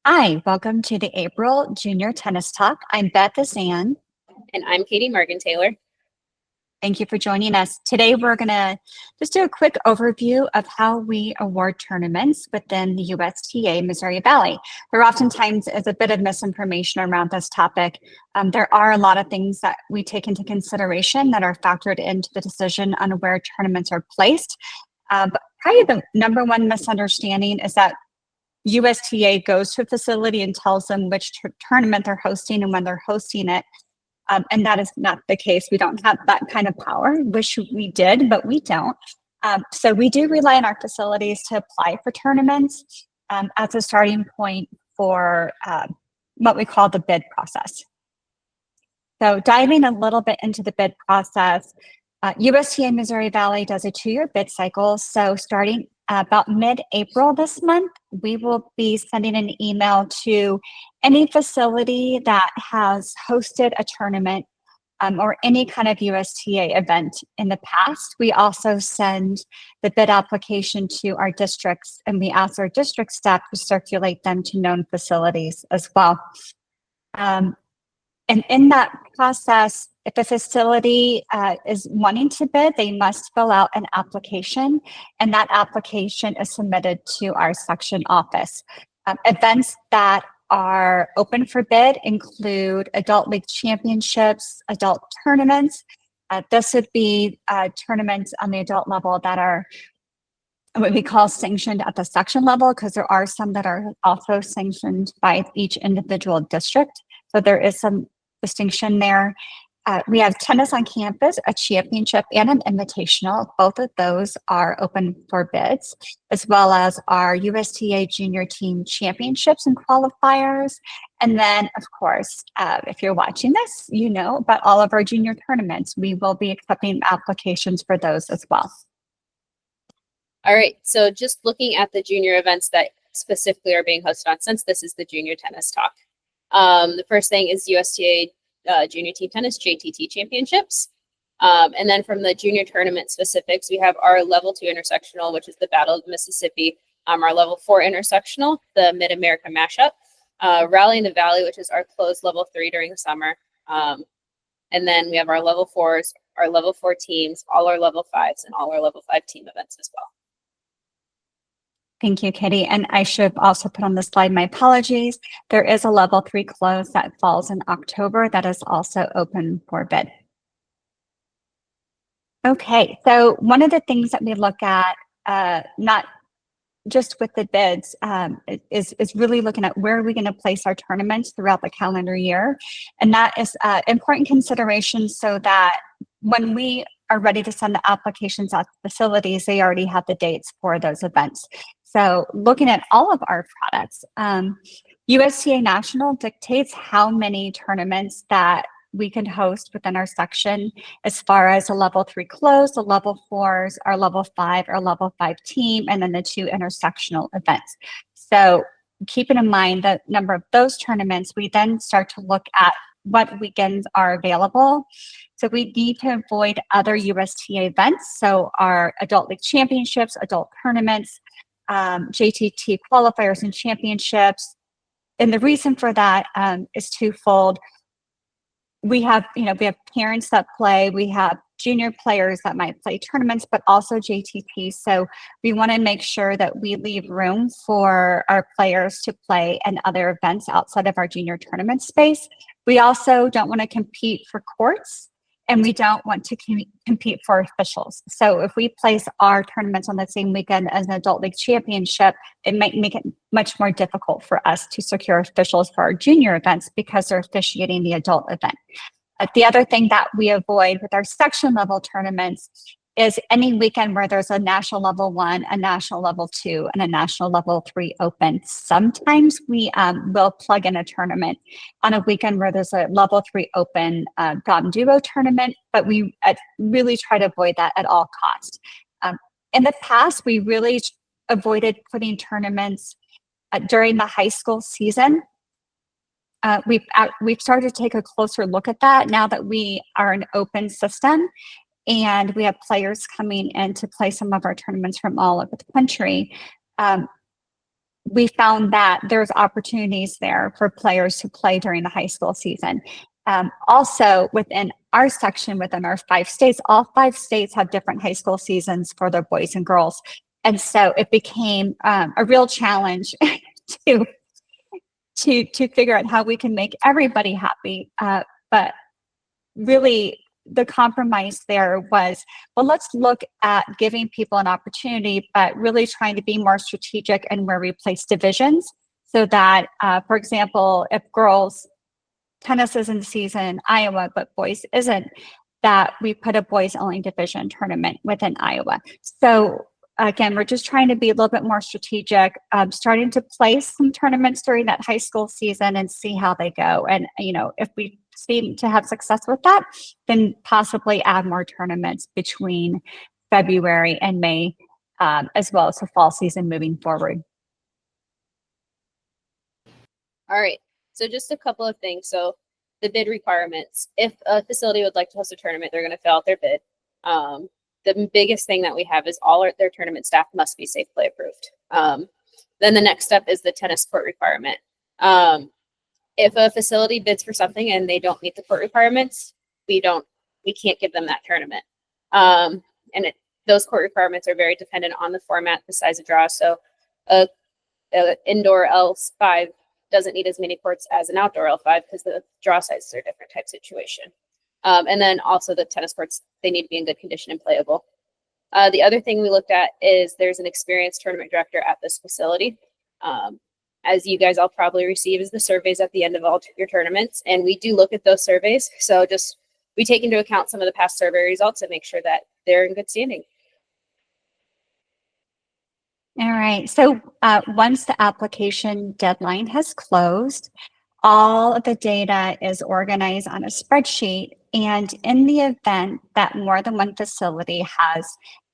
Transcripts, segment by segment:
Hi, welcome to the April Junior Tennis Talk. I'm Beth and And I'm Caitee Morgan-Taylor. Thank you for joining us. Today, we're going to just do a quick overview of how we award tournaments within the USTA Missouri Valley. There oftentimes is a bit of misinformation around this topic. There are a lot of things that we take into consideration that are factored into the decision on where tournaments are placed. But probably the number one misunderstanding is that USTA goes to a facility and tells them which tournament they're hosting and when they're hosting it. And that is not the case. We don't have that kind of power. Wish we did, but we don't. So we do rely on our facilities to apply for tournaments as a starting point for what we call the bid process. So diving a little bit into the bid process, USTA Missouri Valley does a 2-year bid cycle. So starting about mid-April this month, we will be sending an email to any facility that has hosted a tournament or any kind of USTA event in the past. We also send the bid application to our districts, and we ask our district staff to circulate them to known facilities as well. And in that process, if a facility is wanting to bid, they must fill out an application, and that application is submitted to our section office. Events that are open for bid include adult league championships, adult tournaments. This would be tournaments on the adult level that are what we call sanctioned at the section level, because there are some that are also sanctioned by each individual district. So there is some distinction there. We have tennis on campus, a championship, and an invitational. Both of those are open for bids, as well as our USTA junior team championships and qualifiers. And then, of course, if you're watching this, you know about all of our junior tournaments. We will be accepting applications for those as well. All right, so just looking at the junior events that specifically are being hosted on, since this is the Junior Tennis Talk. The first thing is USTA Junior Team Tennis JTT Championships. And then from the junior tournament specifics, we have our level 2 intersectional, which is the Battle of Mississippi, our level 4 intersectional, the Mid-America Mashup, Rally in the Valley, which is our closed level 3 during the summer. And then we have our level 4s, our level 4 teams, all our level 5s, and all our level 5 team events as well. Thank you, Caitee. And I should have also put on the slide, my apologies. There is a level 3 close that falls in October that is also open for bid. Okay, so one of the things that we look at, not just with the bids, is really looking at where are we going to place our tournaments throughout the calendar year. And that is important consideration so that when we are ready to send the applications out to facilities, they already have the dates for those events. So looking at all of our products, USTA National dictates how many tournaments that we can host within our section as far as a level 3 close, the level 4s, our level 5, our level 5 team, and then the 2 intersectional events. So keeping in mind the number of those tournaments, we then start to look at what weekends are available. So we need to avoid other USTA events. So our adult league championships, adult tournaments, JTT qualifiers and championships. And the reason for that is twofold. We have parents that play, we have junior players that might play tournaments, but also JTT. So we want to make sure that we leave room for our players to play in other events outside of our junior tournament space. We also don't want to compete for courts, and we don't want to compete for officials. So if we place our tournaments on the same weekend as an adult league championship, it might make it much more difficult for us to secure officials for our junior events because they're officiating the adult event. The other thing that we avoid with our section level tournaments is any weekend where there's a national level 1, a national level 2, and a national level 3 open. Sometimes we will plug in a tournament on a weekend where there's a level 3 open Dom Duo tournament, but we really try to avoid that at all costs. In the past, we really avoided putting tournaments during the high school season. We've started to take a closer look at that now that we are an open system. And we have players coming in to play some of our tournaments from all over the country. we found that there's opportunities there for players to play during the high school season. Also, within our section, within our 5 states, all 5 states have different high school seasons for their boys and girls. And so it became a real challenge to figure out how we can make everybody happy. But really, the compromise there was, well, let's look at giving people an opportunity, but really trying to be more strategic in where we place divisions, so that, for example, if girls tennis is in season in Iowa, but boys isn't, that we put a boys only division tournament within Iowa. So again, we're just trying to be a little bit more strategic, starting to place some tournaments during that high school season and see how they go. And, you know, if we seem to have success with that, then possibly add more tournaments between February and May, as well as the fall season moving forward. All right. So just a couple of things. So the bid requirements. If a facility would like to host a tournament, they're going to fill out their bid. The biggest thing that we have is all their tournament staff must be Safe Play approved. Then the next step is the tennis court requirement. If a facility bids for something and they don't meet the court requirements, we can't give them that tournament. Those court requirements are very dependent on the format, the size of draw. So a indoor L5 doesn't need as many courts as an outdoor L5 because the draw sizes are different type situation. And then also the tennis courts, they need to be in good condition and playable. The other thing we looked at is there's an experienced tournament director at this facility. As you guys all probably receive is the surveys at the end of all your tournaments. And we do look at those surveys. So just we take into account some of the past survey results and make sure that they're in good standing. All right. So once the application deadline has closed, all of the data is organized on a spreadsheet. And in the event that more than one facility has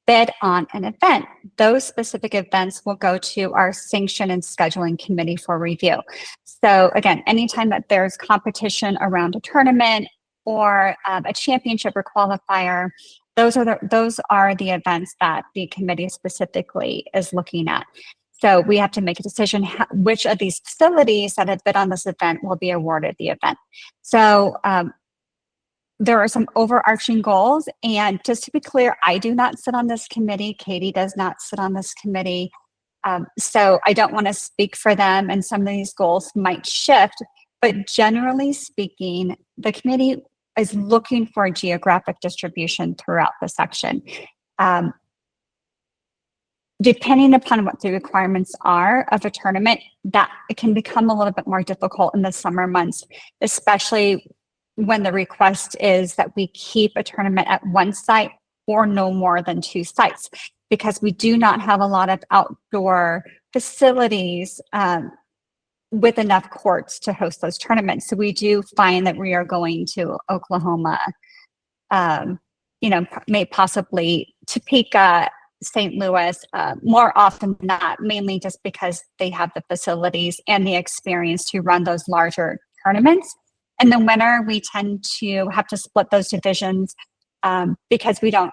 bid on an event, those specific events will go to our sanction and scheduling committee for review. So again, anytime that there's competition around a tournament or a championship or qualifier, those are the events that the committee specifically is looking at. So we have to make a decision which of these facilities that have bid on this event will be awarded the event. So there are some overarching goals. And just to be clear, I do not sit on this committee. Caitee does not sit on this committee. So I don't want to speak for them, and some of these goals might shift. But generally speaking, the committee is looking for a geographic distribution throughout the section. Depending upon what the requirements are of a tournament, that it can become a little bit more difficult in the summer months, especially when the request is that we keep a tournament at one site or no more than 2 sites, because we do not have a lot of outdoor facilities with enough courts to host those tournaments. So we do find that we are going to Oklahoma, may possibly Topeka, St. Louis, more often than not, mainly just because they have the facilities and the experience to run those larger tournaments. In the winter, we tend to have to split those divisions because we don't,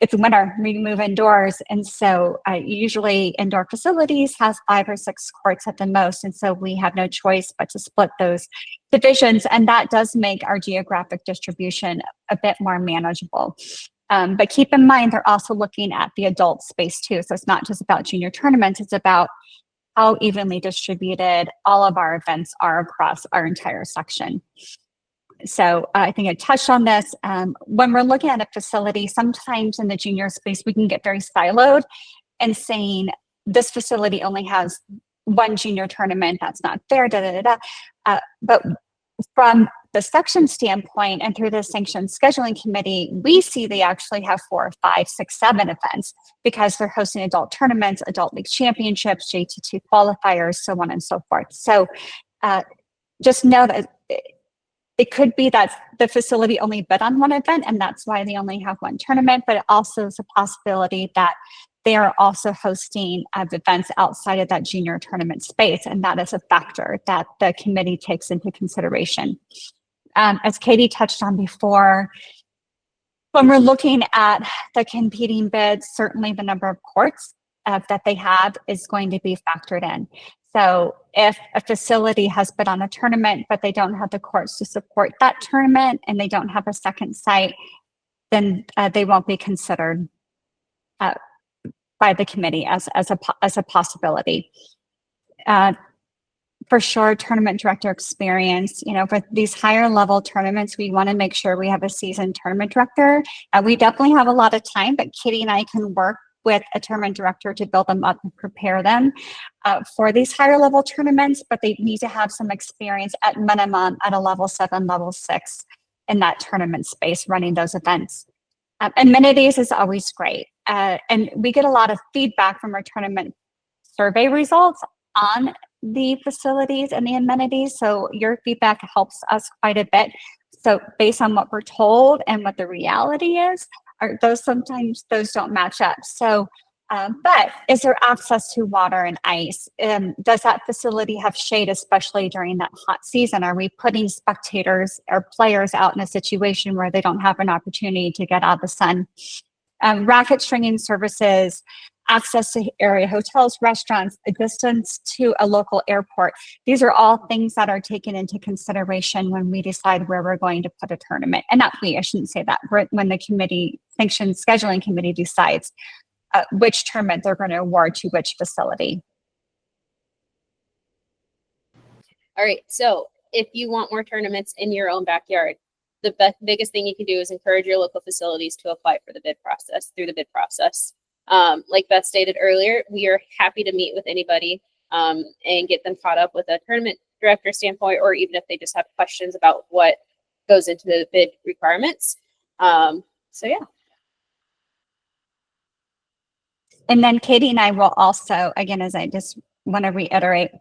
it's winter, we move indoors. And so usually indoor facilities has 5 or 6 courts at the most. And so we have no choice but to split those divisions. And that does make our geographic distribution a bit more manageable. But keep in mind, they're also looking at the adult space too. So it's not just about junior tournaments, it's about how evenly distributed all of our events are across our entire section. So I think I touched on this. When we're looking at a facility, sometimes in the junior space, we can get very siloed and saying this facility only has 1 junior tournament. That's not fair, but from the section standpoint and through the sanction scheduling committee, we see they actually have 4, 5, 6, 7 events because they're hosting adult tournaments, adult league championships, JT2 qualifiers, so on and so forth. So just know that it could be that the facility only bid on 1 event and that's why they only have 1 tournament, but it also is a possibility that they are also hosting events outside of that junior tournament space, and that is a factor that the committee takes into consideration. As Caitee touched on before, when we're looking at the competing bids, certainly the number of courts that they have is going to be factored in. So if a facility has been on a tournament, but they don't have the courts to support that tournament and they don't have a second site, then they won't be considered by the committee as a possibility. For sure, tournament director experience. For these higher level tournaments, we want to make sure we have a seasoned tournament director. We definitely have a lot of time, but Caitee and I can work with a tournament director to build them up and prepare them for these higher level tournaments, but they need to have some experience at minimum at a level 7, level 6 in that tournament space running those events. Amenities is always great. And we get a lot of feedback from our tournament survey results on the facilities and the amenities. So your feedback helps us quite a bit. So based on what we're told and what the reality is, sometimes those don't match up. So, but is there access to water and ice? Does that facility have shade, especially during that hot season? Are we putting spectators or players out in a situation where they don't have an opportunity to get out of the sun? Racket stringing services, access to area hotels, restaurants, a distance to a local airport. These are all things that are taken into consideration when we decide where we're going to put a tournament. And not we, I shouldn't say that, when the committee, Sanction scheduling committee decides which tournament they're going to award to which facility. All right, so if you want more tournaments in your own backyard, the biggest thing you can do is encourage your local facilities to apply for the bid process, through the bid process. Like Beth stated earlier, we are happy to meet with anybody and get them caught up with a tournament director standpoint, or even if they just have questions about what goes into the bid requirements. So yeah. And then Caitee and I will also, again, as I just want to reiterate,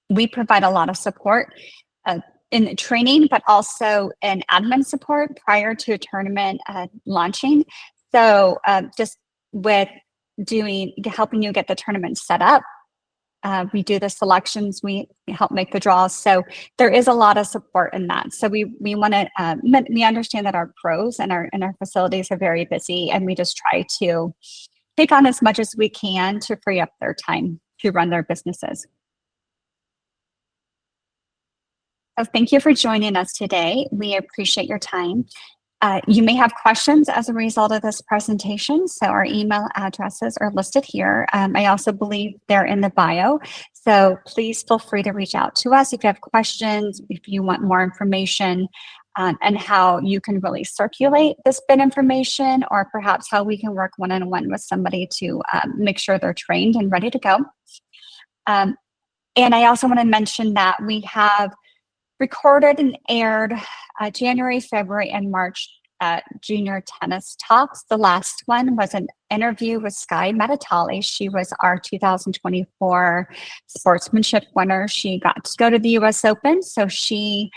we provide a lot of support in training, but also in admin support prior to a tournament launching. So just with helping you get the tournament set up, we do the selections, we help make the draws. So there is a lot of support in that. So we want to, we understand that our pros and our facilities are very busy, and we just try to take on as much as we can to free up their time to run their businesses. So thank you for joining us today. We appreciate your time. You may have questions as a result of this presentation, so our email addresses are listed here. I also believe they're in the bio, so please feel free to reach out to us if you have questions, if you want more information and how you can really circulate this bid information, or perhaps how we can work one-on-one with somebody to make sure they're trained and ready to go. And I also want to mention that we have recorded and aired January, February, and March junior tennis talks. The last one was an interview with Sky Metatali. She was our 2024 sportsmanship winner. She got to go to the US Open, so she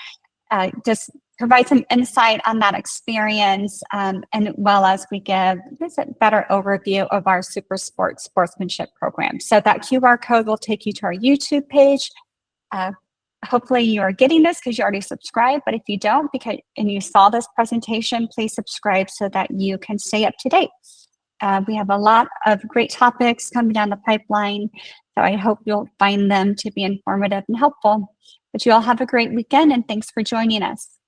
just provides some insight on that experience, and well as we give a better overview of our Super Sports sportsmanship program. So that QR code will take you to our YouTube page. Hopefully you are getting this because you already subscribed, but if you don't and you saw this presentation, please subscribe so that you can stay up to date. We have a lot of great topics coming down the pipeline, so I hope you'll find them to be informative and helpful. But you all have a great weekend, and thanks for joining us.